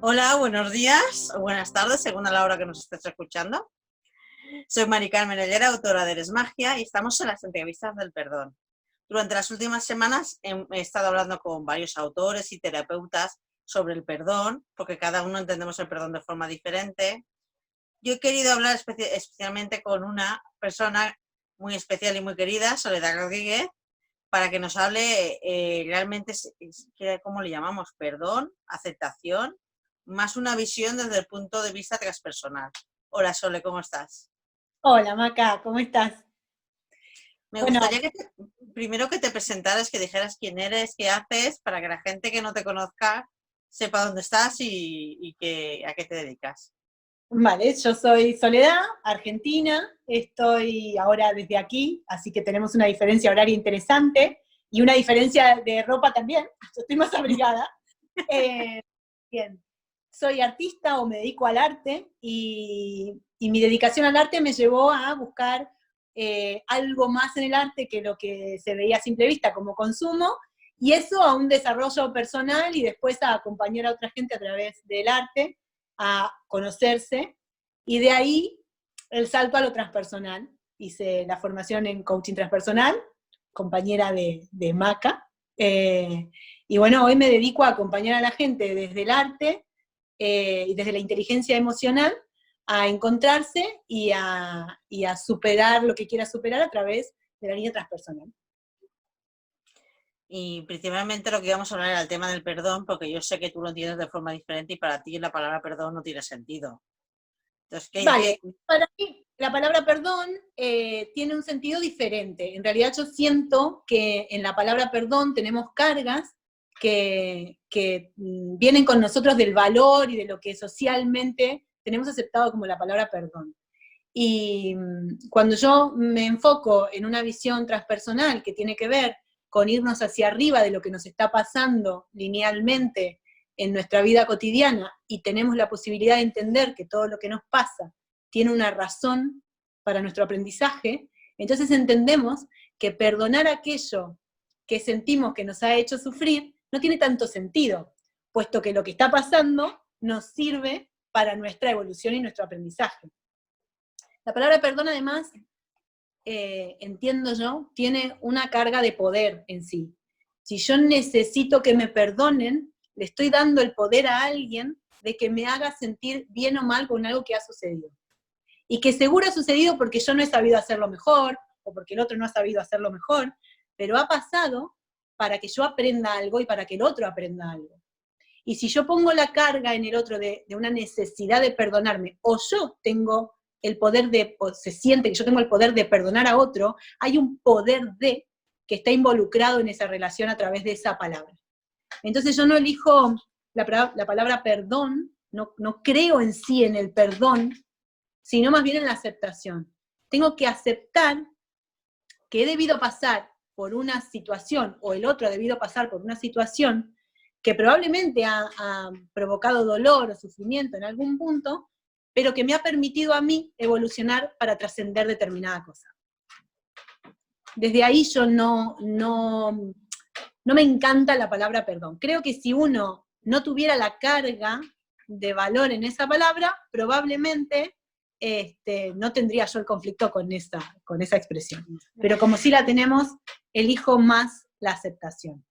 Hola, buenos días o buenas tardes, según a la hora que nos estés escuchando. Soy Mari Carmen Ollera, autora de Eres Magia, y estamos en las entrevistas del perdón. Durante las últimas semanas he estado hablando con varios autores y terapeutas sobre el perdón, porque cada uno entendemos el perdón de forma diferente. Yo he querido hablar especialmente con una persona muy especial y muy querida, Soledad Rodríguez, para que nos hable realmente, ¿cómo le llamamos? Perdón, aceptación, más una visión desde el punto de vista transpersonal. Hola Sole, ¿cómo estás? Hola Maca, ¿cómo estás? Me Bueno, gustaría primero que te presentaras, que dijeras quién eres, qué haces, para que la gente que no te conozca sepa dónde estás y a qué te dedicas. vale, yo soy Soledad, argentina, estoy ahora desde aquí, así que tenemos una diferencia horaria interesante y una diferencia de ropa también, yo estoy más abrigada. Bien, soy artista o me dedico al arte y mi dedicación al arte me llevó a buscar algo más en el arte que lo que se veía a simple vista como consumo, y eso a un desarrollo personal y después a acompañar a otra gente a través del arte, a conocerse, y de ahí el salto a lo transpersonal. Hice la formación en coaching transpersonal, compañera de Maca, y bueno, hoy me dedico a acompañar a la gente desde el arte y desde la inteligencia emocional a encontrarse y a superar lo que quiera superar a través de la línea transpersonal. Y principalmente lo que íbamos a hablar era el tema del perdón, porque yo sé que tú lo entiendes de forma diferente y para ti la palabra perdón no tiene sentido. Entonces, Vale, para mí la palabra perdón tiene un sentido diferente. En realidad yo siento que en la palabra perdón tenemos cargas que vienen con nosotros del valor y de lo que socialmente tenemos aceptado como la palabra perdón. Y cuando yo me enfoco en una visión transpersonal que tiene que ver con irnos hacia arriba de lo que nos está pasando linealmente en nuestra vida cotidiana, y tenemos la posibilidad de entender que todo lo que nos pasa tiene una razón para nuestro aprendizaje, entonces entendemos que perdonar aquello que sentimos que nos ha hecho sufrir no tiene tanto sentido, puesto que lo que está pasando nos sirve para nuestra evolución y nuestro aprendizaje. La palabra perdón, además, entiendo yo, tiene una carga de poder en sí. Si yo necesito que me perdonen, le estoy dando el poder a alguien de que me haga sentir bien o mal con algo que ha sucedido. Y que seguro ha sucedido porque yo no he sabido hacerlo mejor, o porque el otro no ha sabido hacerlo mejor, pero ha pasado para que yo aprenda algo y para que el otro aprenda algo. Y si yo pongo la carga en el otro de una necesidad de perdonarme, o yo tengo el poder de, o se siente que yo tengo el poder de perdonar a otro, hay un poder de que está involucrado en esa relación a través de esa palabra. Entonces yo no elijo la palabra perdón, no creo en sí en el perdón, sino más bien en la aceptación. Tengo que aceptar que he debido pasar por una situación, o el otro ha debido pasar por una situación que probablemente ha provocado dolor o sufrimiento en algún punto, pero que me ha permitido a mí evolucionar para trascender determinada cosa. Desde ahí yo no me encanta la palabra perdón. Creo que si uno no tuviera la carga de valor en esa palabra, probablemente no tendría yo el conflicto con esa expresión. Pero como sí la tenemos, elijo más la aceptación.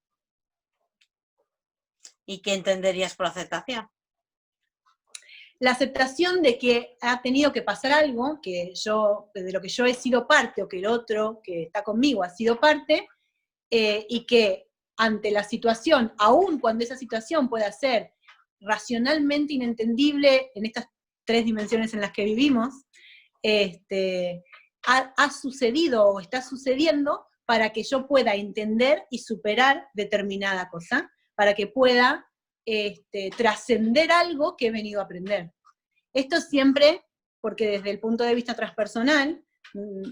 ¿y qué entenderías por aceptación? La aceptación de que ha tenido que pasar algo, que de lo que yo he sido parte, o que el otro que está conmigo ha sido parte, y que ante la situación, aun cuando esa situación pueda ser racionalmente inentendible en estas tres dimensiones en las que vivimos, ha sucedido o está sucediendo para que yo pueda entender y superar determinada cosa, para que pueda trascender algo que he venido a aprender. Esto siempre, porque desde el punto de vista transpersonal,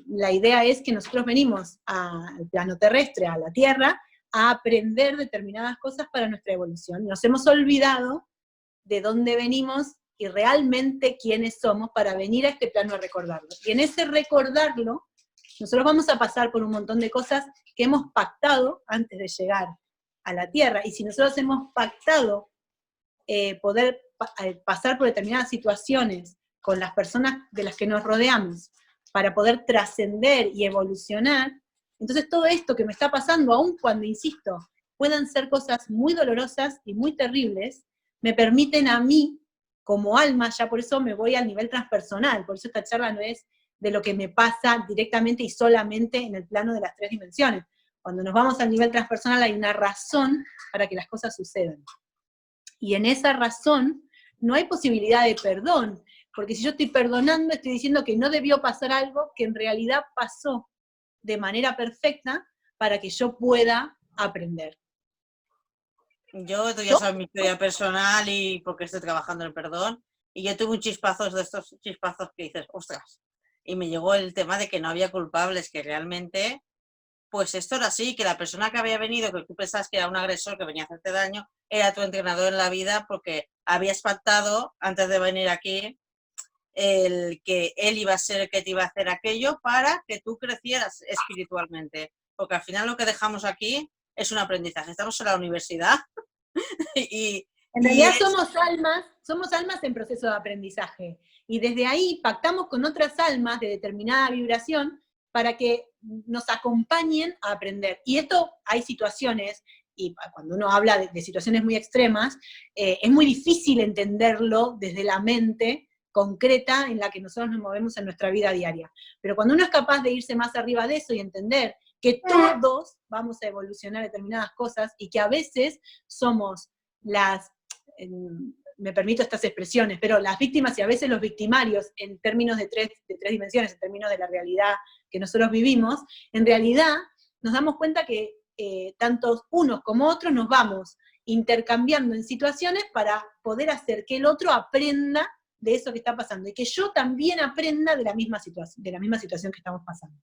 la idea es que nosotros venimos al plano terrestre, a la Tierra, a aprender determinadas cosas para nuestra evolución. Nos hemos olvidado de dónde venimos y realmente quiénes somos para venir a este plano a recordarlo. Y en ese recordarlo, nosotros vamos a pasar por un montón de cosas que hemos pactado antes de llegar a la Tierra. Y si nosotros hemos pactado poder pasar por determinadas situaciones con las personas de las que nos rodeamos para poder trascender y evolucionar, entonces todo esto que me está pasando, aun cuando, insisto, puedan ser cosas muy dolorosas y muy terribles, me permiten a mí, como alma, ya por eso me voy al nivel transpersonal, por eso esta charla no es de lo que me pasa directamente y solamente en el plano de las 3 dimensiones. Cuando nos vamos al nivel transpersonal hay una razón para que las cosas sucedan. Y en esa razón no hay posibilidad de perdón, porque si yo estoy perdonando, estoy diciendo que no debió pasar algo que en realidad pasó de manera perfecta para que yo pueda aprender. Tú ya sabes mi historia personal y porque estoy trabajando en el perdón, y yo tuve un chispazo de estos chispazos que dices, ostras, y me llegó el tema de que no había culpables, que realmente, pues esto era así, que la persona que había venido, que tú pensabas que era un agresor que venía a hacerte daño, era tu entrenador en la vida porque habías pactado antes de venir aquí el que él iba a ser el que te iba a hacer aquello para que tú crecieras espiritualmente, porque al final lo que dejamos aquí es un aprendizaje, estamos en la universidad y, En y realidad es, somos almas en proceso de aprendizaje. Y desde ahí pactamos con otras almas de determinada vibración para que nos acompañen a aprender. Y esto hay situaciones, y cuando uno habla de situaciones muy extremas, es muy difícil entenderlo desde la mente concreta en la que nosotros nos movemos en nuestra vida diaria. Pero cuando uno es capaz de irse más arriba de eso y entender que todos vamos a evolucionar determinadas cosas y que a veces somos me permito estas expresiones, pero las víctimas y a veces los victimarios en términos de tres dimensiones, en términos de la realidad que nosotros vivimos, en realidad nos damos cuenta que tanto unos como otros nos vamos intercambiando en situaciones para poder hacer que el otro aprenda de eso que está pasando y que yo también aprenda de la misma situación que estamos pasando.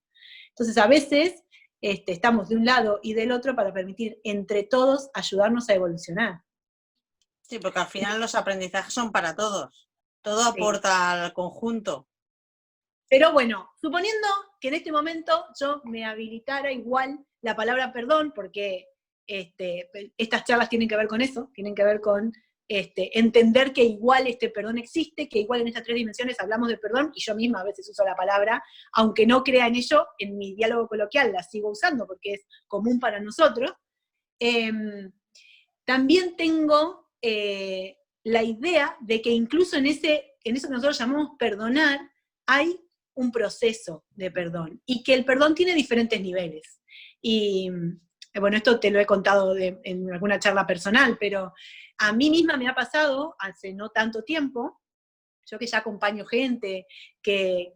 Entonces a veces estamos de un lado y del otro para permitir entre todos ayudarnos a evolucionar. sí, porque al final los aprendizajes son para todos, todo Sí. aporta al conjunto. Pero bueno, suponiendo que en este momento yo me habilitara igual la palabra perdón, porque estas charlas tienen que ver con eso, tienen que ver con entender que igual este perdón existe, que igual en estas 3 dimensiones hablamos de perdón, y yo misma a veces uso la palabra, aunque no crea en ello, en mi diálogo coloquial la sigo usando porque es común para nosotros. También tengo la idea de que incluso en eso que nosotros llamamos perdonar, hay un proceso de perdón, y que el perdón tiene diferentes niveles. Y bueno, esto te lo he contado en alguna charla personal, pero a mí misma me ha pasado hace no tanto tiempo, yo que ya acompaño gente, que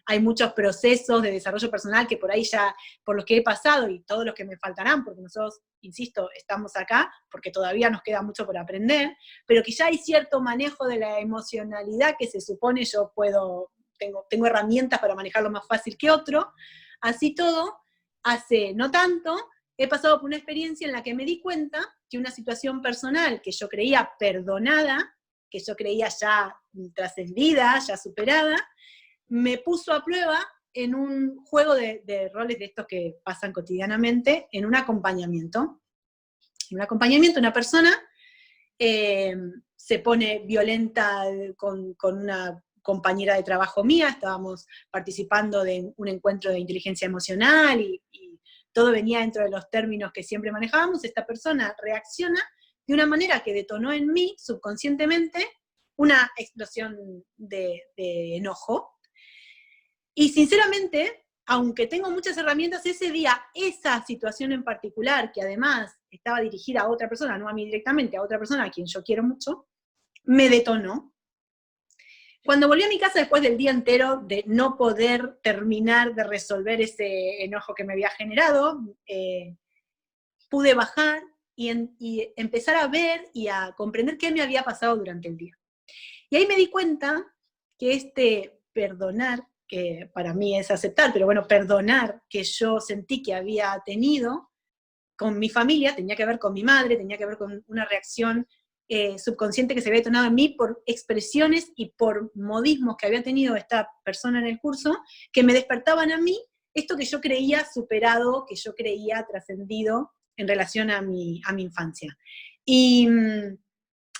hay muchos procesos de desarrollo personal que por ahí ya, por los que he pasado y todos los que me faltarán, porque nosotros, insisto, estamos acá porque todavía nos queda mucho por aprender, pero que ya hay cierto manejo de la emocionalidad que se supone yo tengo herramientas para manejarlo más fácil que otro. Así todo, hace no tanto, he pasado por una experiencia en la que me di cuenta que una situación personal que yo creía perdonada, que yo creía ya trascendida, ya superada, me puso a prueba en un juego de roles de estos que pasan cotidianamente, en un acompañamiento. En un acompañamiento, una persona se pone violenta con una compañera de trabajo mía, estábamos participando de un encuentro de inteligencia emocional y todo venía dentro de los términos que siempre manejábamos. Esta persona reacciona de una manera que detonó en mí, subconscientemente, una explosión de enojo. Y sinceramente, aunque tengo muchas herramientas, ese día, esa situación en particular, que además estaba dirigida a otra persona, no a mí directamente, a otra persona a quien yo quiero mucho, me detonó. Cuando volví a mi casa después del día entero de no poder terminar de resolver ese enojo que me había generado, pude bajar y empezar a ver y a comprender qué me había pasado durante el día. Y ahí me di cuenta que perdonar, que para mí es aceptar, pero bueno, perdonar que yo sentí que había tenido con mi familia, tenía que ver con mi madre, tenía que ver con una reacción subconsciente que se había detonado en mí por expresiones y por modismos que había tenido esta persona en el curso, que me despertaban a mí esto que yo creía superado, que yo creía trascendido en relación a mi infancia. Y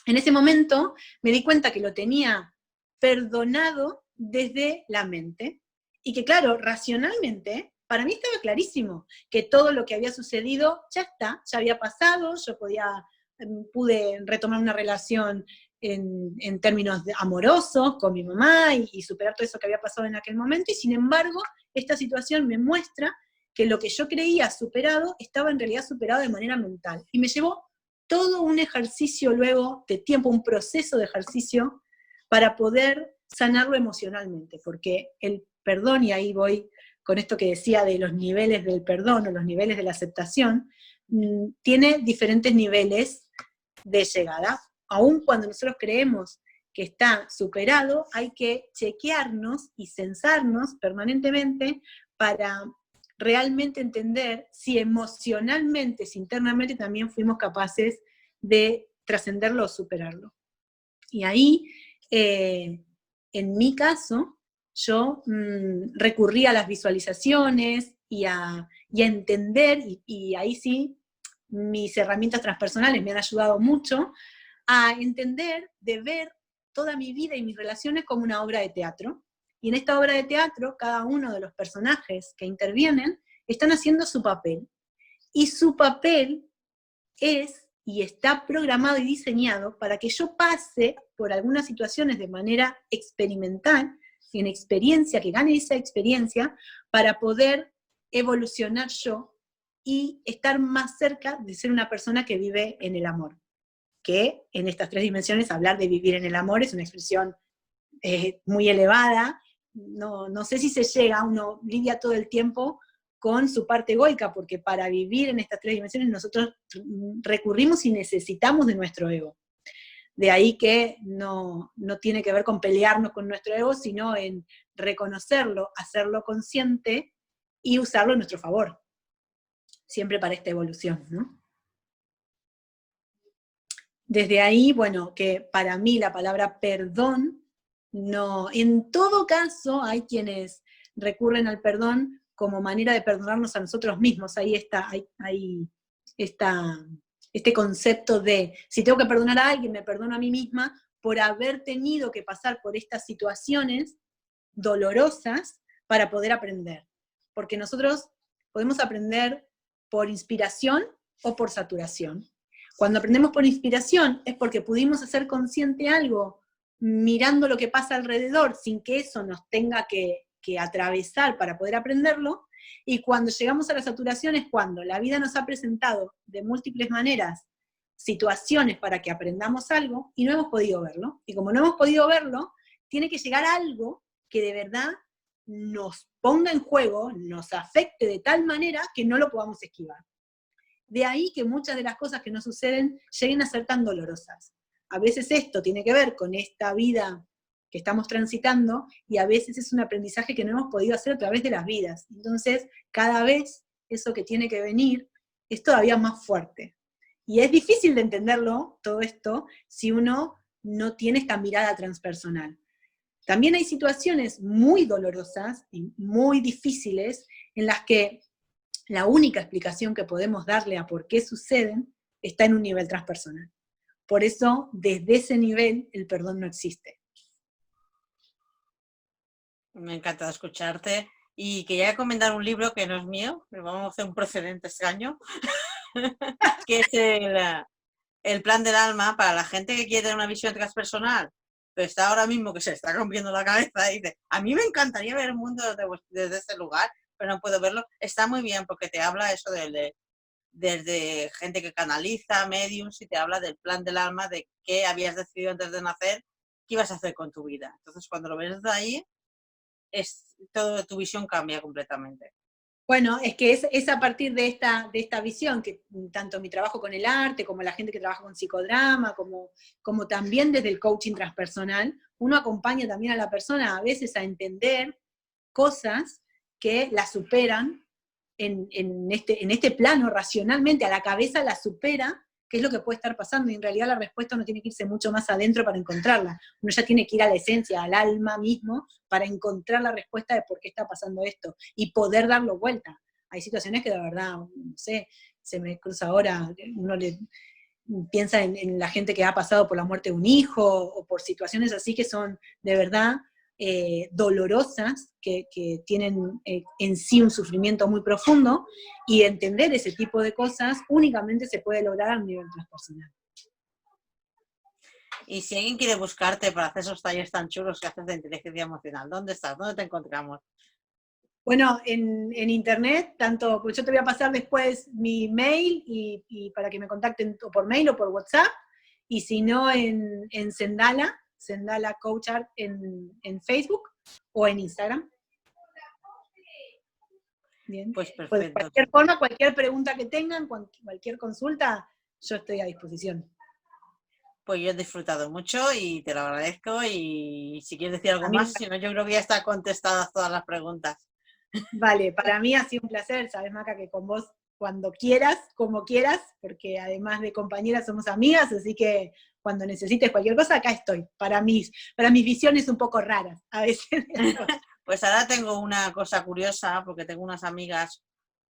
en ese momento me di cuenta que lo tenía perdonado desde la mente, y que claro, racionalmente, para mí estaba clarísimo que todo lo que había sucedido ya está, ya había pasado, yo pude retomar una relación en términos amorosos con mi mamá y superar todo eso que había pasado en aquel momento, y sin embargo, esta situación me muestra que lo que yo creía superado estaba en realidad superado de manera mental, y me llevó todo un ejercicio luego de tiempo, un proceso de ejercicio para poder sanarlo emocionalmente, porque el perdón, y ahí voy con esto que decía de los niveles del perdón o los niveles de la aceptación, tiene diferentes niveles de llegada. Aun cuando nosotros creemos que está superado, hay que chequearnos y censarnos permanentemente para realmente entender si emocionalmente, si internamente también fuimos capaces de trascenderlo o superarlo. Y ahí, en mi caso, yo recurrí a las visualizaciones y a entender, y ahí sí, mis herramientas transpersonales me han ayudado mucho a entender, de ver toda mi vida y mis relaciones como una obra de teatro. Y en esta obra de teatro, cada uno de los personajes que intervienen están haciendo su papel. Y su papel es y está programado y diseñado para que yo pase por algunas situaciones de manera experimental, en experiencia, que gane esa experiencia, para poder evolucionar yo y estar más cerca de ser una persona que vive en el amor. Que en estas 3 dimensiones hablar de vivir en el amor es una expresión muy elevada, no sé si se llega, uno lidia todo el tiempo con su parte egoica, porque para vivir en estas 3 dimensiones nosotros recurrimos y necesitamos de nuestro ego. De ahí que no tiene que ver con pelearnos con nuestro ego, sino en reconocerlo, hacerlo consciente y usarlo en nuestro favor, siempre para esta evolución, ¿no? Desde ahí, bueno, que para mí la palabra perdón, no, en todo caso hay quienes recurren al perdón como manera de perdonarnos a nosotros mismos. Ahí está, este concepto de, si tengo que perdonar a alguien, me perdono a mí misma por haber tenido que pasar por estas situaciones dolorosas para poder aprender. Porque nosotros podemos aprender por inspiración o por saturación. Cuando aprendemos por inspiración es porque pudimos hacer consciente algo mirando lo que pasa alrededor sin que eso nos tenga que atravesar para poder aprenderlo, y cuando llegamos a la saturación es cuando la vida nos ha presentado de múltiples maneras situaciones para que aprendamos algo y no hemos podido verlo, y como no hemos podido verlo, tiene que llegar algo que de verdad nos ponga en juego, nos afecte de tal manera que no lo podamos esquivar. De ahí que muchas de las cosas que nos suceden lleguen a ser tan dolorosas. A veces esto tiene que ver con esta vida que estamos transitando, y a veces es un aprendizaje que no hemos podido hacer a través de las vidas. Entonces, cada vez eso que tiene que venir es todavía más fuerte. Y es difícil de entenderlo, todo esto, si uno no tiene esta mirada transpersonal. También hay situaciones muy dolorosas y muy difíciles en las que la única explicación que podemos darle a por qué suceden está en un nivel transpersonal. Por eso, desde ese nivel, el perdón no existe. Me encanta escucharte. Y quería recomendar un libro que no es mío, pero vamos a hacer un precedente este año, que es el Plan del Alma para la gente que quiere tener una visión transpersonal, pero está ahora mismo que se está rompiendo la cabeza y dice, a mí me encantaría ver el mundo desde ese lugar, pero no puedo verlo. Está muy bien porque te habla eso desde gente que canaliza, mediums, y te habla del plan del alma, de qué habías decidido antes de nacer, qué ibas a hacer con tu vida. Entonces, cuando lo ves desde ahí, todo tu visión cambia completamente. Bueno, es que es a partir de esta visión, que tanto mi trabajo con el arte, como la gente que trabaja con psicodrama, como también desde el coaching transpersonal, uno acompaña también a la persona a veces a entender cosas que la superan en este plano racionalmente, a la cabeza la supera, qué es lo que puede estar pasando, y en realidad la respuesta uno tiene que irse mucho más adentro para encontrarla. Uno ya tiene que ir a la esencia, al alma mismo, para encontrar la respuesta de por qué está pasando esto, y poder darlo vuelta. Hay situaciones que de verdad, no sé, se me cruza ahora, piensa en la gente que ha pasado por la muerte de un hijo, o por situaciones así que son de verdad dolorosas, que tienen en sí un sufrimiento muy profundo, y entender ese tipo de cosas únicamente se puede lograr a un nivel transpersonal. Y si alguien quiere buscarte para hacer esos talleres tan chulos que haces de inteligencia emocional, ¿dónde estás? ¿Dónde te encontramos? Bueno, en internet, tanto, pues yo te voy a pasar después mi mail y para que me contacten o por mail o por WhatsApp, y si no en Sendala Coach Art en Facebook o en Instagram. Bien. Pues Pues perfecto. de cualquier forma, cualquier pregunta que tengan, cualquier consulta, yo estoy a disposición. Pues yo he disfrutado mucho y te lo agradezco, y si quieres decir algo más, si no, yo creo que ya está contestadas todas las preguntas. Vale, para mí ha sido un placer, sabes, Maca, que con vos cuando quieras, como quieras, porque además de compañeras somos amigas, así que cuando necesites cualquier cosa, acá estoy, para mis visiones un poco raras, a veces. Pues ahora tengo una cosa curiosa, porque tengo unas amigas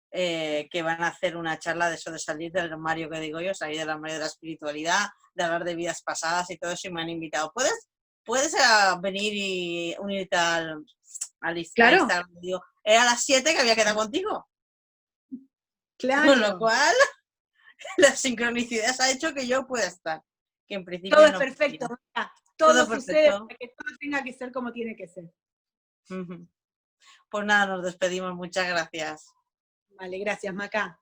que van a hacer una charla de eso, de salir del armario, que digo yo, salir del armario de la espiritualidad, de hablar de vidas pasadas y todo eso, y me han invitado. ¿Puedes venir y unirte al Claro, Instagram? Digo, era a las 7 que había quedado contigo. claro. Con lo cual, la sincronicidad ha hecho que yo pueda estar. Que en principio Todo es no perfecto, podía. Maca, todo Todo sucede perfecto. para que todo tenga que ser como tiene que ser. Pues nada, nos despedimos. Muchas gracias. Vale, gracias, Maca.